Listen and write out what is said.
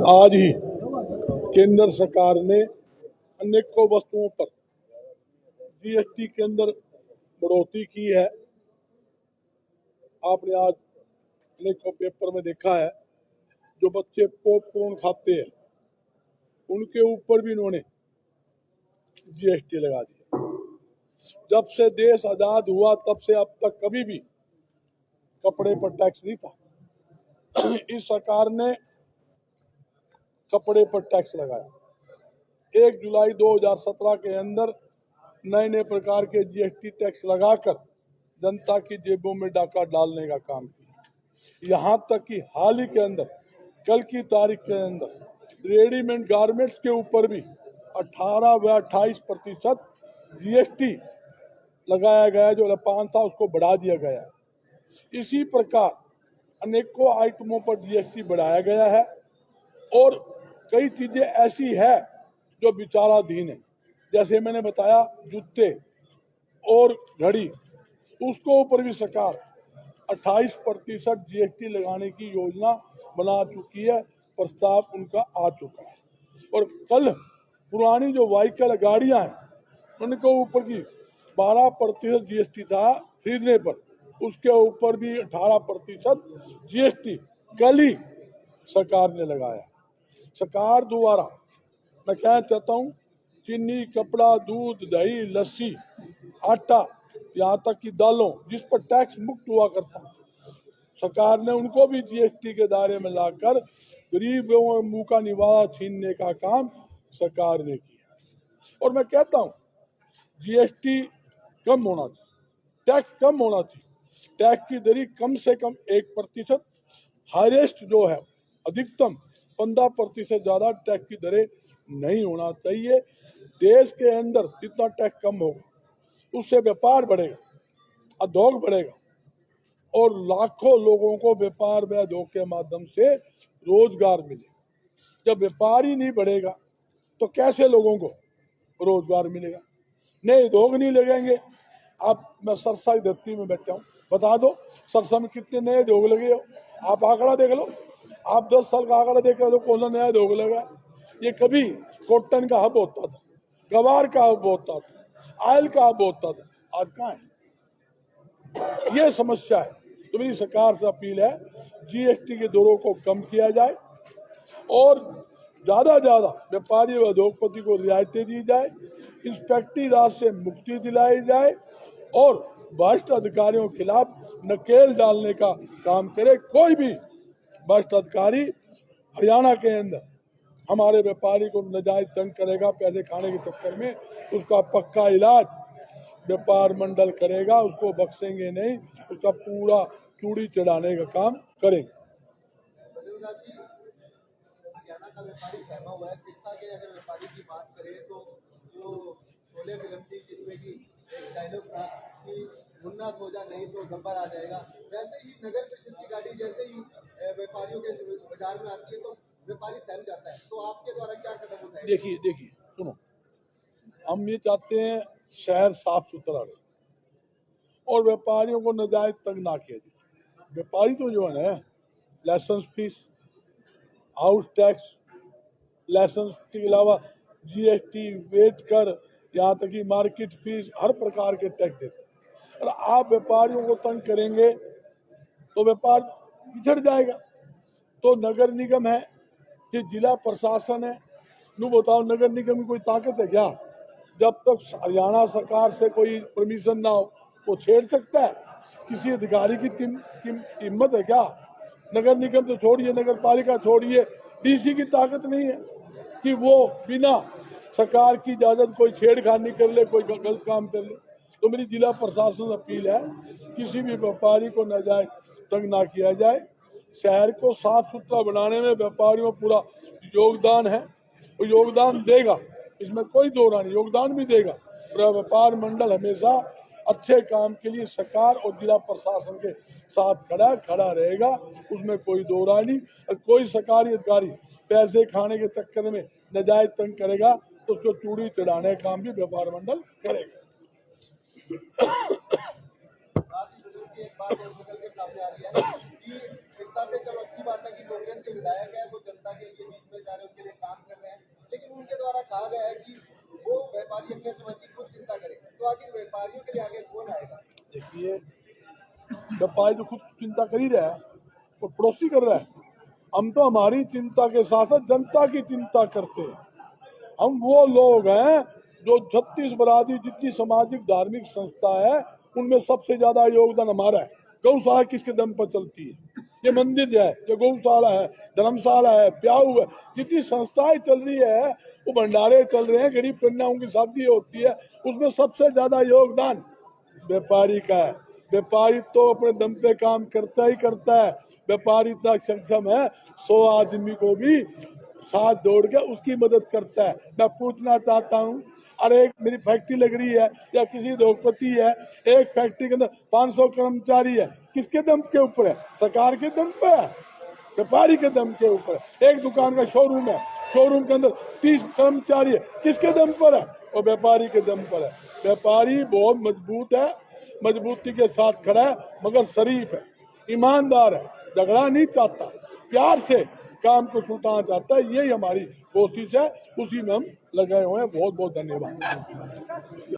आज ही केंद्र सरकार ने अनेकों वस्तुओं पर जीएसटी के अंदर बढ़ोतरी की है। आपने आज अनेकों पेपर में देखा है, जो बच्चे पॉपकॉर्न खाते हैं उनके ऊपर भी इन्होंने जीएसटी लगा दिया। जब से देश आजाद हुआ तब से अब तक कभी भी कपड़े पर टैक्स नहीं था। इस सरकार ने कपड़े पर टैक्स लगाया। 1 जुलाई 2017 के अंदर नए नए प्रकार के जीएसटी टैक्स लगाकर जनता की जेबों में डाका डालने का काम किया। यहाँ तक कि हाल ही के अंदर, कल की तारीख के अंदर रेडीमेड गारमेंट्स के ऊपर भी 18 व 28% जीएसटी लगाया गया। जो लपान था उसको बढ़ा दिया गया है। इसी प्रकार अनेकों आइटमों पर जीएसटी बढ़ाया गया है और कई चीजें ऐसी है जो विचाराधीन है। जैसे मैंने बताया, जूते और घड़ी, उसको ऊपर भी सरकार 28% जीएसटी लगाने की योजना बना चुकी है। प्रस्ताव उनका आ चुका है। और कल पुरानी जो व्हीकल गाड़ियां हैं उनके ऊपर की 12% जीएसटी था खरीदने पर, उसके ऊपर भी 18% जीएसटी कल ही सरकार ने लगाया। सरकार द्वारा मैं कहना चाहता हूँ, चीनी, कपड़ा, दूध, दही, लस्सी, आटा, यहाँ तक कि दालों, जिस पर टैक्स मुक्त हुआ करता, सरकार ने उनको भी जीएसटी के दायरे में लाकर गरीबों मुंह का निवाला छीनने का काम सरकार ने किया। और मैं कहता हूँ, जीएसटी कम होना चाहिए, टैक्स कम होना चाहिए। टैक्स की दरी कम से कम 1%, हाईएस्ट जो है अधिकतम 15% ज्यादा टैक्स की दरें नहीं होना चाहिए। देश के अंदर जितना टैक्स कम होगा उससे व्यापार बढ़ेगा, उद्योग बढ़ेगा और लाखों लोगों को व्यापार व उद्योग के माध्यम से रोजगार मिलेगा। जब व्यापार ही नहीं बढ़ेगा तो कैसे लोगों को रोजगार मिलेगा? नए उद्योग नहीं लगेंगे। आप, मैं सरसा की धरती में बैठा हूँ, बता दो सरसा में कितने नए उद्योग लगे हो? आप आंकड़ा देख लो, आप 10 साल का आंकड़ा देख लो, कौन सा नया उद्योग लगा? ये कभी कॉटन का हब होता था, गवार का हब होता था, ऑयल का हब होता था, आज कहाँ है? ये समस्या है। तो मेरी सरकार से अपील है, जीएसटी के दरों को कम किया जाए और ज्यादा ज्यादा व्यापारी व उद्योगपति को रियायतें दी जाए, इंस्पेक्टरी राज से मुक्ति दिलाई जाए और भ्रष्ट अधिकारियों के खिलाफ नकेल डालने का काम करे। कोई भी भ्रष्ट अधिकारी हरियाणा के अंदर हमारे व्यापारी को नाजायज तंग करेगा पैसे खाने के चक्कर में, उसका पक्का इलाज व्यापार मंडल करेगा, उसको बख्शेंगे नहीं, उसका पूरा चूड़ी चढ़ाने का काम करेंगे। हरियाणा का व्यापारी सहमा हुआ है। सिरसा के अगर व्यापारी की बात करें तो जो शोले फिल्म थी जिसमें कि एक डायलॉग था कि मुन्ना सो जा नहीं तो गब्बर आ जाएगा, वैसे ही नगर परिषद की गाड़ी जैसे ही व्यापारियों के बाजार में आती है तो व्यापारी सहम जाता है। तो आपके द्वारा क्या कदम उठाए? देखिए सुनो, हम ये चाहते हैं शहर साफ सुथरा रहे और व्यापारियों को नाजायज तंग ना किया जाए। व्यापारी तो जो है ना, licence fee, house tax, licence के अलावा जीएसटी, वेट कर, यहाँ तक कि मार्केट फीस, हर प्रकार के टैक्स देते हैं। और आप व्यापारियों को तंग करेंगे तो व्यापार पिछड़ जाएगा। तो नगर निगम है, कि जिला प्रशासन है, नू बताओ नगर निगम की कोई ताकत है क्या? जब तक हरियाणा सरकार से कोई परमिशन ना हो वो छेड़ सकता है? किसी अधिकारी की हिम्मत है क्या? नगर निगम तो छोड़िए, नगर पालिका छोड़िए, डीसी की ताकत नहीं है कि वो बिना सरकार की इजाजत कोई छेड़खानी कर ले, कोई गलत काम कर ले। तो मेरी जिला प्रशासन अपील है, किसी भी व्यापारी को नाजायज तंग ना किया जाए। शहर को साफ सुथरा बनाने में व्यापारियों का पूरा योगदान है, वो योगदान देगा, इसमें कोई दो राय नहीं, योगदान भी देगा। व्यापार मंडल हमेशा अच्छे काम के लिए सरकार और जिला प्रशासन के साथ खड़ा रहेगा, उसमें कोई दो राय नहीं। और कोई सरकारी अधिकारी पैसे खाने के चक्कर में नाजायज तंग करेगा तो उसको चूड़ी चढ़ाने का काम भी व्यापार मंडल करेगा। एक बात और निकल के सामने आ रही है कि सिरसा से चलो अच्छी बात है कि कांग्रेस के विधायक है वो जनता के लिए बीच में व्यापारी तो खुद चिंता कर ही रहा है और पड़ोसी कर रहा है। हम तो हमारी चिंता के साथ साथ जनता की चिंता करते हैं। हम वो लोग हैं जो 36 बरादरी जितनी सामाजिक धार्मिक संस्था है उनमें सबसे ज्यादा योगदान हमारा है। गौशाला किसके दम पर चलती है? ये मंदिर है, ये गौशाला है, धर्मशाला है, प्याऊ है, जितनी संस्थाएं चल रही है, वो भंडारे चल रहे हैं, गरीब कन्याओं की शादी होती है, उसमें सबसे ज्यादा योगदान व्यापारी का है। व्यापारी तो अपने दम पे काम करता ही करता है। व्यापारी इतना सक्षम है 100 आदमी को भी साथ जोड़ के उसकी मदद करता है। मैं पूछना चाहता हूँ, अरे एक मेरी फैक्ट्री लग रही है या किसी उद्योगपति है, एक फैक्ट्री के अंदर 500 कर्मचारी है, किसके दम के ऊपर है? सरकार के दम पे है, व्यापारी के दम के ऊपर। एक दुकान का शोरूम है, शोरूम के अंदर 30 कर्मचारी है, किसके दम पर है? और व्यापारी के दम पर है। व्यापारी बहुत मजबूत है, मजबूती के साथ खड़ा है, मगर शरीफ है, ईमानदार है, झगड़ा नहीं चाहता, प्यार से काम को छुटाना चाहता है। यही हमारी कोशिश है, उसी में हम लगे हुए हैं। बहुत बहुत धन्यवाद।